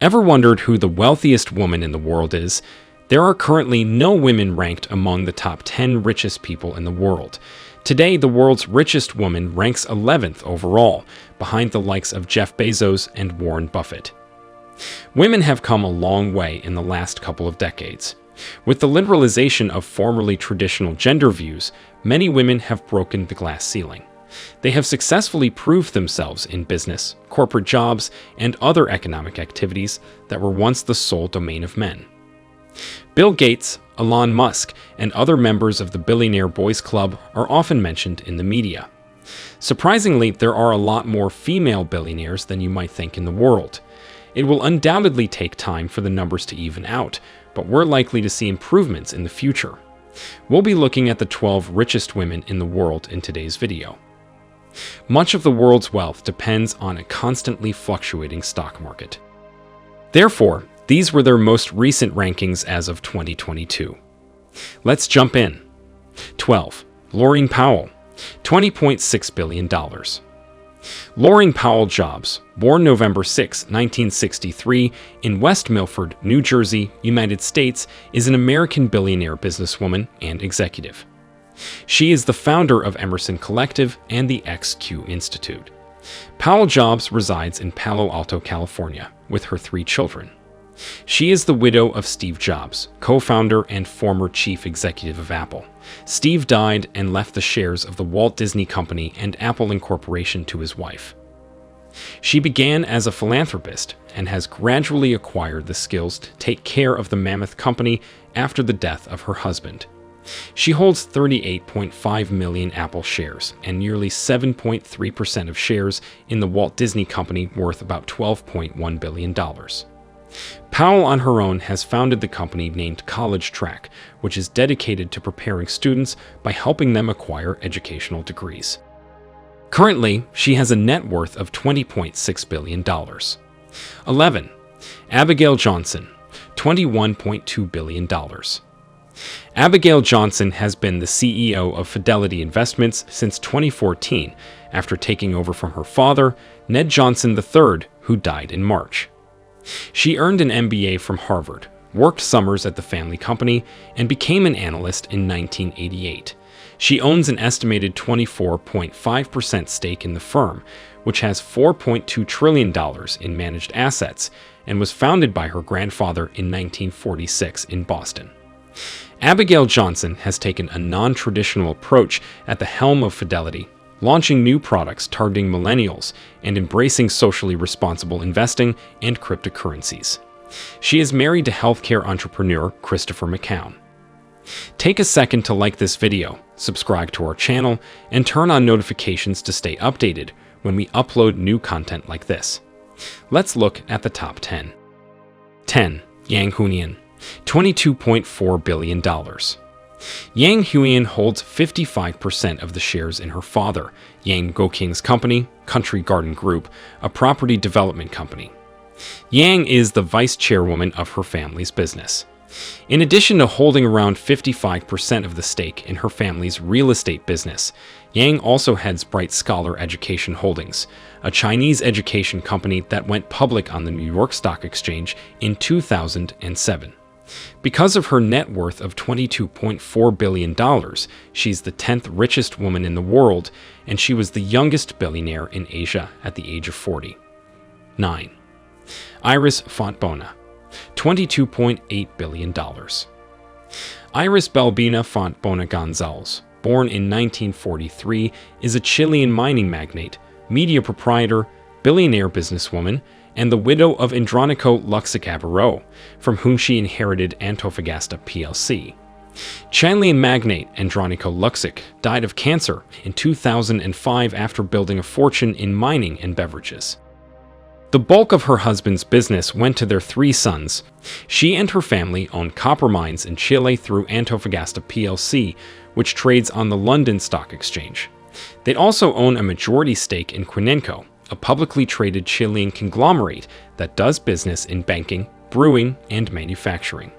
Ever wondered who the wealthiest woman in the world is? There are currently no women ranked among the top 10 richest people in the world. Today, the world's richest woman ranks 11th overall, behind the likes of Jeff Bezos and Warren Buffett. Women have come a long way in the last couple of decades. With the liberalization of formerly traditional gender views, many women have broken the glass ceiling. They have successfully proved themselves in business, corporate jobs, and other economic activities that were once the sole domain of men. Bill Gates, Elon Musk, and other members of the Billionaire Boys Club are often mentioned in the media. Surprisingly, there are a lot more female billionaires than you might think in the world. It will undoubtedly take time for the numbers to even out, but we're likely to see improvements in the future. We'll be looking at the 12 richest women in the world in today's video. Much of the world's wealth depends on a constantly fluctuating stock market. Therefore, these were their most recent rankings as of 2022. Let's jump in. 12. Laurene Powell, $20.6 billion. Laurene Powell Jobs, born November 6, 1963, in West Milford, New Jersey, United States, is an American billionaire businesswoman and executive. She is the founder of Emerson Collective and the XQ Institute. Powell Jobs resides in Palo Alto, California, with her 3 children. She is the widow of Steve Jobs, co-founder and former chief executive of Apple. Steve died and left the shares of the Walt Disney Company and Apple Incorporation to his wife. She began as a philanthropist and has gradually acquired the skills to take care of the mammoth company after the death of her husband. She holds 38.5 million Apple shares and nearly 7.3% of shares in the Walt Disney Company, worth about $12.1 billion. Powell on her own has founded the company named College Track, which is dedicated to preparing students by helping them acquire educational degrees. Currently, she has a net worth of $20.6 billion. 11. Abigail Johnson, $21.2 billion. Abigail Johnson has been the CEO of Fidelity Investments since 2014, after taking over from her father, Ned Johnson III, who died in March. She earned an MBA from Harvard, worked summers at the family company, and became an analyst in 1988. She owns an estimated 24.5% stake in the firm, which has $4.2 trillion in managed assets, and was founded by her grandfather in 1946 in Boston. Abigail Johnson has taken a non-traditional approach at the helm of Fidelity, launching new products targeting millennials and embracing socially responsible investing and cryptocurrencies. She is married to healthcare entrepreneur Christopher McCown. Take a second to like this video, subscribe to our channel, and turn on notifications to stay updated when we upload new content like this. Let's look at the top 10. 10. Yang Huiyan, $22.4 billion. Yang Huiyan holds 55% of the shares in her father, Yang Goking's company, Country Garden Group, a property development company. Yang is the vice chairwoman of her family's business. In addition to holding around 55% of the stake in her family's real estate business, Yang also heads Bright Scholar Education Holdings, a Chinese education company that went public on the New York Stock Exchange in 2007. Because of her net worth of $22.4 billion, she's the 10th richest woman in the world, and she was the youngest billionaire in Asia at the age of 40. 9. Iris FONTBONA, $22.8 billion. Iris Balbina FONTBONA Gonzalez, born in 1943, is a Chilean mining magnate, media proprietor, billionaire businesswoman, and the widow of Andronico Luksic-Abarro, from whom she inherited Antofagasta plc. Chilean magnate Andronico Luksic died of cancer in 2005 after building a fortune in mining and beverages. The bulk of her husband's business went to their 3 sons. She and her family own copper mines in Chile through Antofagasta plc, which trades on the London Stock Exchange. They also own a majority stake in Quinenco, a publicly traded Chilean conglomerate that does business in banking, brewing, and manufacturing.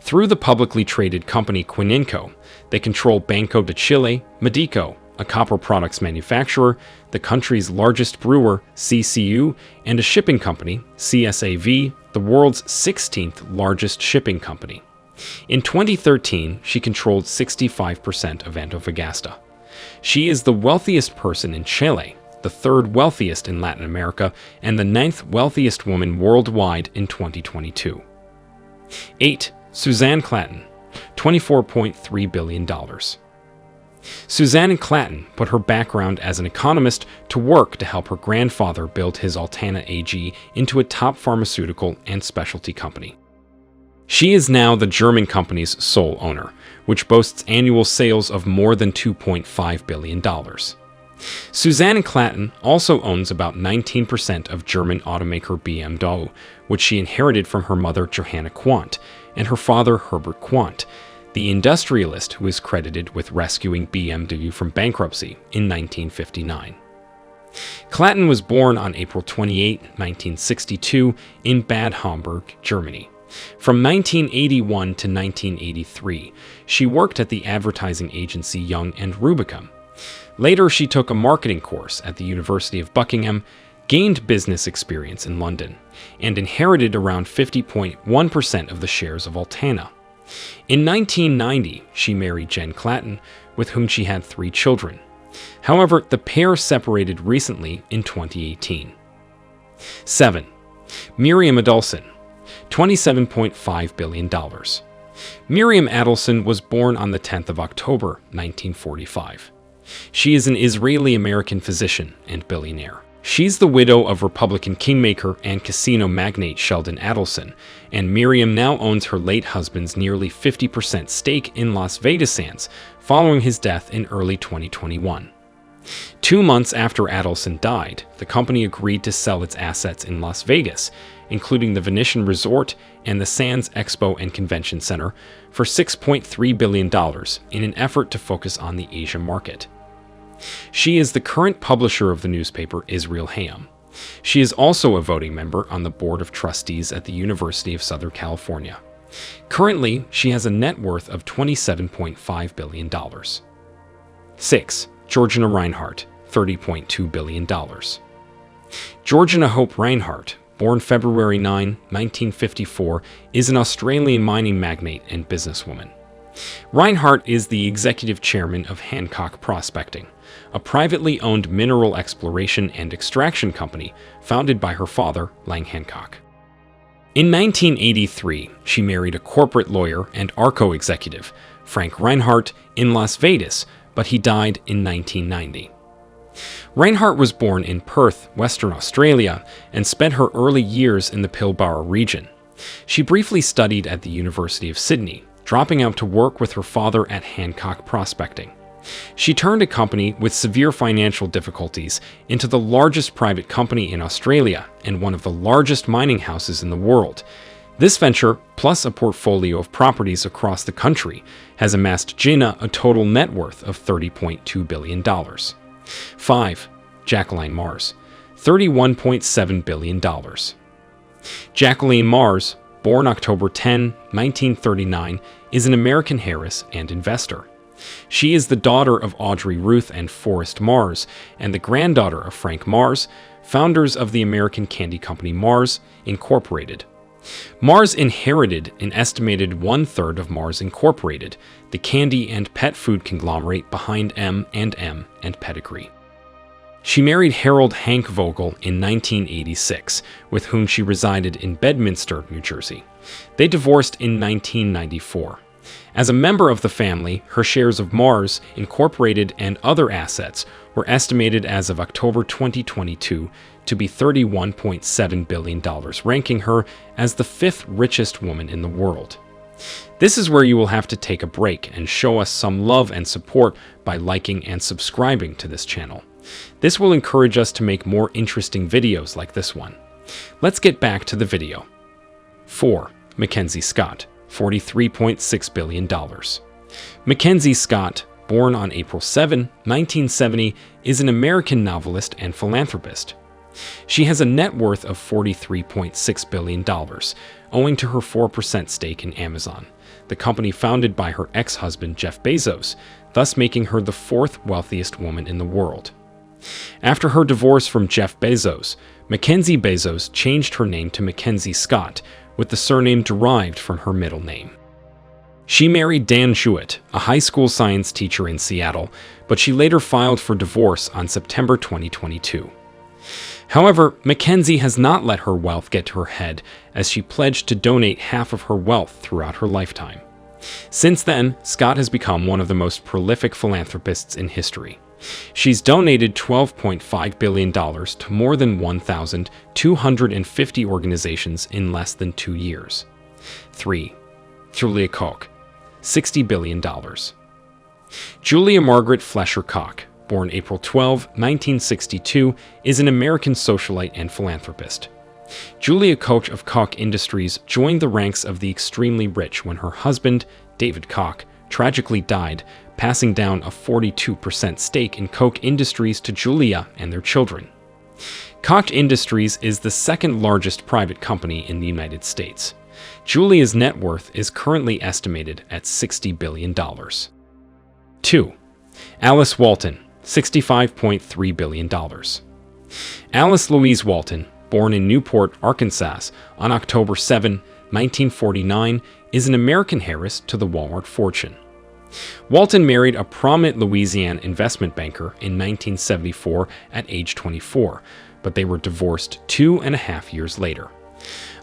Through the publicly traded company Quinenco, they control Banco de Chile, Medico, a copper products manufacturer, the country's largest brewer, CCU, and a shipping company, CSAV, the world's 16th largest shipping company. In 2013, she controlled 65% of Antofagasta. She is the wealthiest person in Chile, the third wealthiest in Latin America, and the 9th wealthiest woman worldwide in 2022. 8. Suzanne KLATTEN, $24.3 billion. Suzanne KLATTEN put her background as an economist to work to help her grandfather build his Altana AG into a top pharmaceutical and specialty company. She is now the German company's sole owner, which boasts annual sales of more than $2.5 billion. Suzanne KLATTEN also owns about 19% of German automaker BMW, which she inherited from her mother Johanna Quandt and her father Herbert Quandt, the industrialist who is credited with rescuing BMW from bankruptcy in 1959. KLATTEN was born on April 28, 1962, in Bad Homburg, Germany. From 1981 to 1983, she worked at the advertising agency Young & Rubicam. Later, she took a marketing course at the University of Buckingham, gained business experience in London, and inherited around 50.1% of the shares of Altana. In 1990, she married Jen KLATTEN, with whom she had 3 children. However, the pair separated recently in 2018. 7. Miriam Adelson, $27.5 billion. Miriam Adelson was born on the 10th of October, 1945. She is an Israeli-American physician and billionaire. She's the widow of Republican kingmaker and casino magnate Sheldon Adelson, and Miriam now owns her late husband's nearly 50% stake in Las Vegas Sands following his death in early 2021. 2 months after Adelson died, the company agreed to sell its assets in Las Vegas, including the Venetian Resort and the Sands Expo and Convention Center, for $6.3 billion in an effort to focus on the Asia market. She is the current publisher of the newspaper Israel Hayom. She is also a voting member on the Board of Trustees at the University of Southern California. Currently, she has a net worth of $27.5 billion. 6. Georgina Rinehart, $30.2 billion. Georgina Hope Rinehart, born February 9, 1954, is an Australian mining magnate and businesswoman. Rinehart is the executive chairman of Hancock Prospecting, a privately owned mineral exploration and extraction company founded by her father, Lang Hancock. In 1983, she married a corporate lawyer and ARCO executive, Frank Rinehart, in Las Vegas, but he died in 1990. Rinehart was born in Perth, Western Australia, and spent her early years in the Pilbara region. She briefly studied at the University of Sydney, dropping out to work with her father at Hancock Prospecting. She turned a company with severe financial difficulties into the largest private company in Australia and one of the largest mining houses in the world. This venture, plus a portfolio of properties across the country, has amassed Gina a total net worth of $30.2 billion. 5. Jacqueline Mars, $31.7 billion. Jacqueline Mars, born October 10, 1939, is an American heiress and investor. She is the daughter of Audrey Ruth and Forrest Mars, and the granddaughter of Frank Mars, founders of the American candy company Mars, Incorporated. Mars inherited an estimated 1/3 of Mars Incorporated, the candy and pet food conglomerate behind M&M and Pedigree. She married Harold Hank Vogel in 1986, with whom she resided in Bedminster, New Jersey. They divorced in 1994. As a member of the family, her shares of Mars Incorporated and other assets were estimated as of October 2022 to be $31.7 billion, ranking her as the 5th richest woman in the world. This is where you will have to take a break and show us some love and support by liking and subscribing to this channel. This will encourage us to make more interesting videos like this one. Let's get back to the video. 4. Mackenzie Scott, $43.6 billion. Mackenzie Scott, born on April 7, 1970, is an American novelist and philanthropist. She has a net worth of $43.6 billion, owing to her 4% stake in Amazon, the company founded by her ex-husband Jeff Bezos, thus making her the fourth wealthiest woman in the world. After her divorce from Jeff Bezos, Mackenzie Bezos changed her name to Mackenzie Scott, with the surname derived from her middle name. She married Dan Jewett, a high school science teacher in Seattle, but she later filed for divorce on September 2022. However, Mackenzie has not let her wealth get to her head, as she pledged to donate half of her wealth throughout her lifetime. Since then, Scott has become one of the most prolific philanthropists in history. She's donated $12.5 billion to more than 1,250 organizations in less than 2 years. 3. Julia Koch, $60 billion. Julia Margaret Flesher Koch, born April 12, 1962, is an American socialite and philanthropist. Julia Koch of Koch Industries joined the ranks of the extremely rich when her husband, David Koch, tragically died, passing down a 42% stake in Koch Industries to Julia and their children. Koch Industries is the second largest private company in the United States. Julia's net worth is currently estimated at $60 billion. 2. Alice Walton, $65.3 billion. Alice Louise Walton, born in Newport, Arkansas, on October 7, 1949, is an American heiress to the Walmart fortune. Walton married a prominent Louisiana investment banker in 1974 at age 24, but they were divorced 2.5 years later.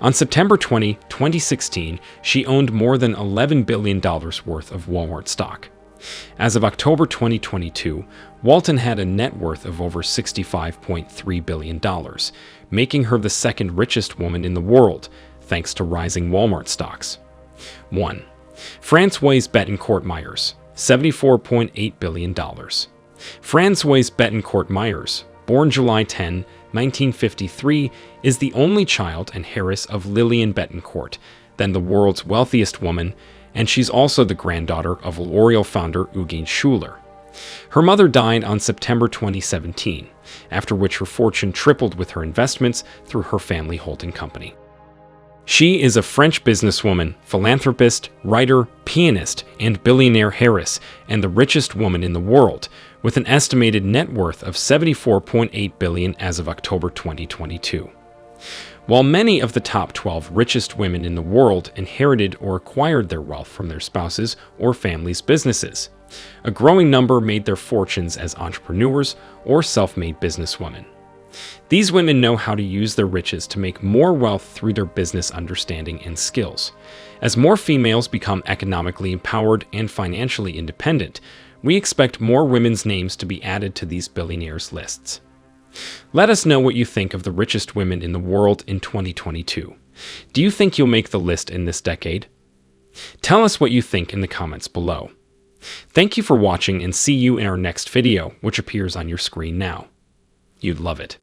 On September 20, 2016, she owned more than $11 billion worth of Walmart stock. As of October 2022, Walton had a net worth of over $65.3 billion, making her the second richest woman in the world, thanks to rising Walmart stocks. 1. Francoise Bettencourt Meyers, $74.8 billion. Francoise Bettencourt Meyers, born July 10, 1953, is the only child and heiress of Lillian Bettencourt, then the world's wealthiest woman, and she's also the granddaughter of L'Oreal founder Eugene Schuller. Her mother died on September 2017, after which her fortune tripled with her investments through her family holding company. She is a French businesswoman, philanthropist, writer, pianist, and billionaire heiress, and the richest woman in the world, with an estimated net worth of $74.8 billion as of October 2022. While many of the top 12 richest women in the world inherited or acquired their wealth from their spouses or families' businesses, a growing number made their fortunes as entrepreneurs or self-made businesswomen. These women know how to use their riches to make more wealth through their business understanding and skills. As more females become economically empowered and financially independent, we expect more women's names to be added to these billionaires' lists. Let us know what you think of the richest women in the world in 2022. Do you think you'll make the list in this decade? Tell us what you think in the comments below. Thank you for watching, and see you in our next video, which appears on your screen now. You'd love it.